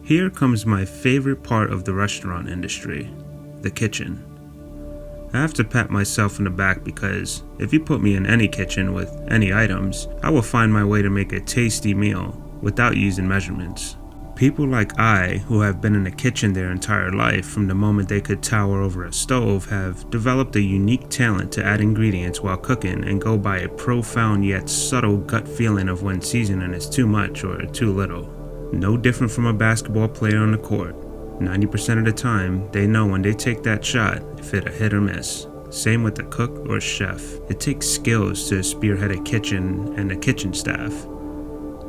Here comes my favorite part of the restaurant industry, the kitchen. I have to pat myself in the back because if you put me in any kitchen with any items, I will find my way to make a tasty meal without using measurements. People like I, who have been in a kitchen their entire life from the moment they could tower over a stove, have developed a unique talent to add ingredients while cooking and go by a profound yet subtle gut feeling of when seasoning is too much or too little. No different from a basketball player on the court. 90% of the time, they know when they take that shot if it's a hit or miss. Same with the cook or chef. It takes skills to spearhead a kitchen and a kitchen staff.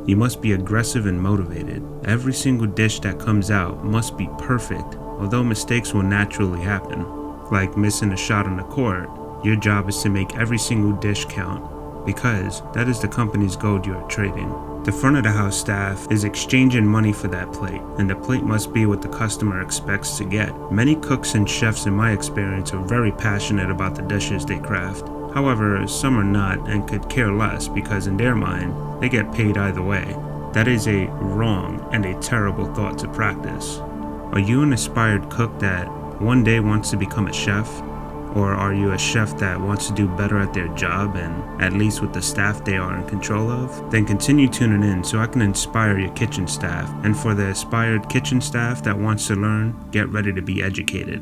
You must be aggressive and motivated. Every single dish that comes out must be perfect, although mistakes will naturally happen. Like missing a shot on the court, your job is to make every single dish count, because that is the company's gold you are trading. The front of the house staff is exchanging money for that plate, and the plate must be what the customer expects to get. Many cooks and chefs in my experience are very passionate about the dishes they craft. However, some are not and could care less because in their mind, they get paid either way. That is a wrong and a terrible thought to practice. Are you an aspired cook that one day wants to become a chef? Or are you a chef that wants to do better at their job and at least with the staff they are in control of? Then continue tuning in so I can inspire your kitchen staff. And for the aspired kitchen staff that wants to learn, get ready to be educated.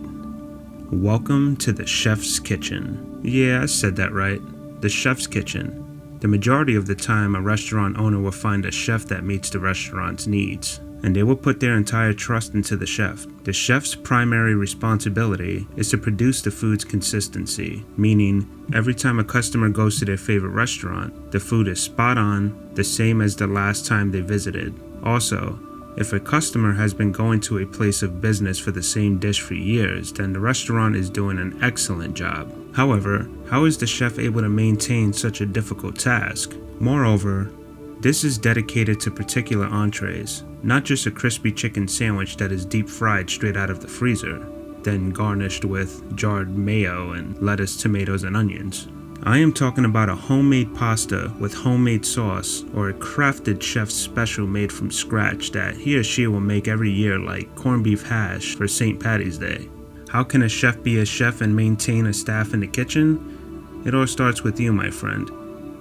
Welcome to the Chef's Kitchen. Yeah, I said that right. The Chef's Kitchen. The majority of the time, a restaurant owner will find a chef that meets the restaurant's needs, and they will put their entire trust into the chef. The chef's primary responsibility is to produce the food's consistency, meaning every time a customer goes to their favorite restaurant, the food is spot on, the same as the last time they visited. Also, if a customer has been going to a place of business for the same dish for years, then the restaurant is doing an excellent job. However, how is the chef able to maintain such a difficult task? Moreover, this is dedicated to particular entrees, not just a crispy chicken sandwich that is deep fried straight out of the freezer, then garnished with jarred mayo and lettuce, tomatoes, and onions. I am talking about a homemade pasta with homemade sauce or a crafted chef's special made from scratch that he or she will make every year, like corned beef hash for St. Patty's Day. How can a chef be a chef and maintain a staff in the kitchen? It all starts with you, my friend,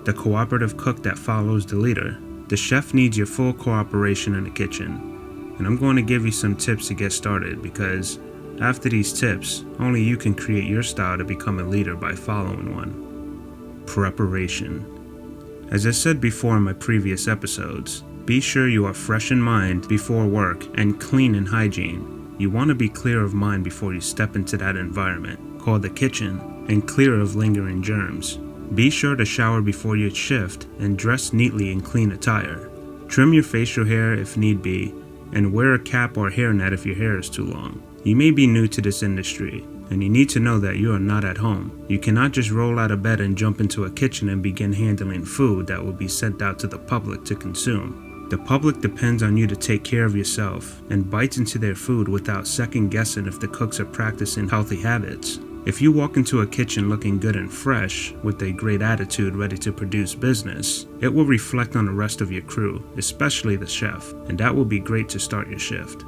the cooperative cook that follows the leader. The chef needs your full cooperation in the kitchen, and I'm going to give you some tips to get started because after these tips, only you can create your style to become a leader by following one. Preparation. As I said before in my previous episodes, be sure you are fresh in mind before work and clean in hygiene. You want to be clear of mind before you step into that environment, called the kitchen, and clear of lingering germs. Be sure to shower before your shift and dress neatly in clean attire. Trim your facial hair if need be, and wear a cap or hairnet if your hair is too long. You may be new to this industry, and you need to know that you are not at home. You cannot just roll out of bed and jump into a kitchen and begin handling food that will be sent out to the public to consume. The public depends on you to take care of yourself and bites into their food without second guessing if the cooks are practicing healthy habits. If you walk into a kitchen looking good and fresh, with a great attitude ready to produce business, it will reflect on the rest of your crew, especially the chef, and that will be great to start your shift.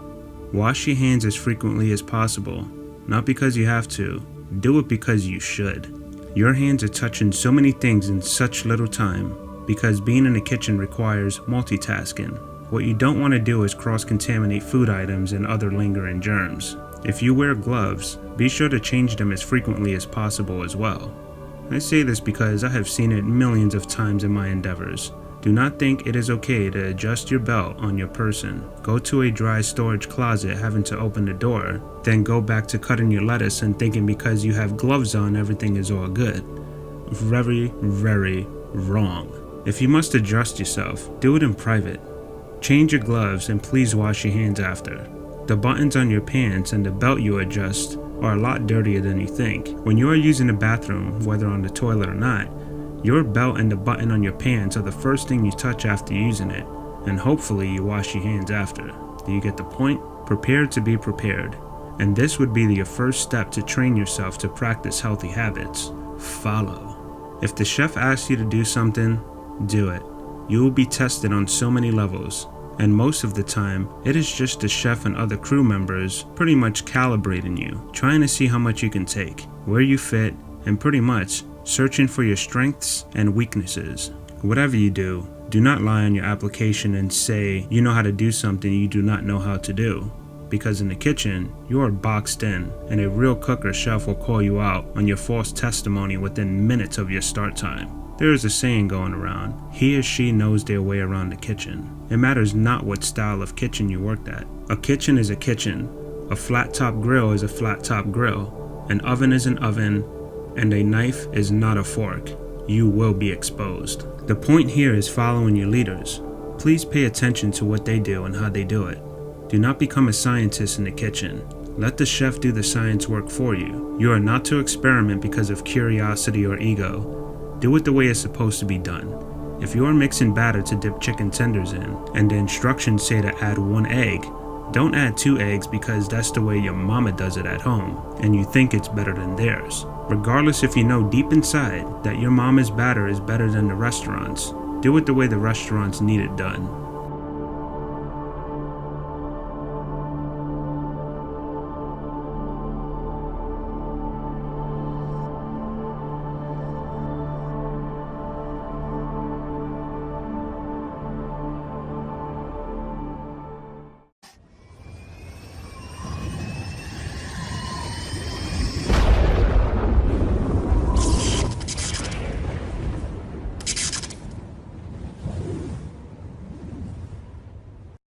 Wash your hands as frequently as possible, not because you have to, do it because you should. Your hands are touching so many things in such little time, because being in the kitchen requires multitasking. What you don't want to do is cross-contaminate food items and other lingering germs. If you wear gloves, be sure to change them as frequently as possible as well. I say this because I have seen it millions of times in my endeavors. Do not think it is okay to adjust your belt on your person. Go to a dry storage closet having to open the door, then go back to cutting your lettuce and thinking because you have gloves on everything is all good. Very, very wrong. If you must adjust yourself, do it in private. Change your gloves and please wash your hands after. The buttons on your pants and the belt you adjust are a lot dirtier than you think. When you are using the bathroom, whether on the toilet or not, your belt and the button on your pants are the first thing you touch after using it, and hopefully you wash your hands after. Do you get the point? Prepare to be prepared. And this would be your first step to train yourself to practice healthy habits. Follow. If the chef asks you to do something, do it. You will be tested on so many levels, And most of the time, it is just the chef and other crew members pretty much calibrating you, trying to see how much you can take, where you fit, and pretty much searching for your strengths and weaknesses. Whatever you do not lie on your application and say you know how to do something you do not know how to do. Because in the kitchen, you are boxed in, and a real cook or chef will call you out on your false testimony within minutes of your start time. There is a saying going around, he or she knows their way around the kitchen. It matters not what style of kitchen you worked at. A kitchen is a kitchen. A flat top grill is a flat top grill. An oven is an oven, and a knife is not a fork. You will be exposed. The point here is following your leaders. Please pay attention to what they do and how they do it. Do not become a scientist in the kitchen. Let the chef do the science work for you. You are not to experiment because of curiosity or ego. Do it the way it's supposed to be done. If you are mixing batter to dip chicken tenders in, and the instructions say to add 1 egg, don't add 2 eggs because that's the way your mama does it at home, and you think it's better than theirs. Regardless if you know deep inside that your mama's batter is better than the restaurant's, do it the way the restaurants need it done.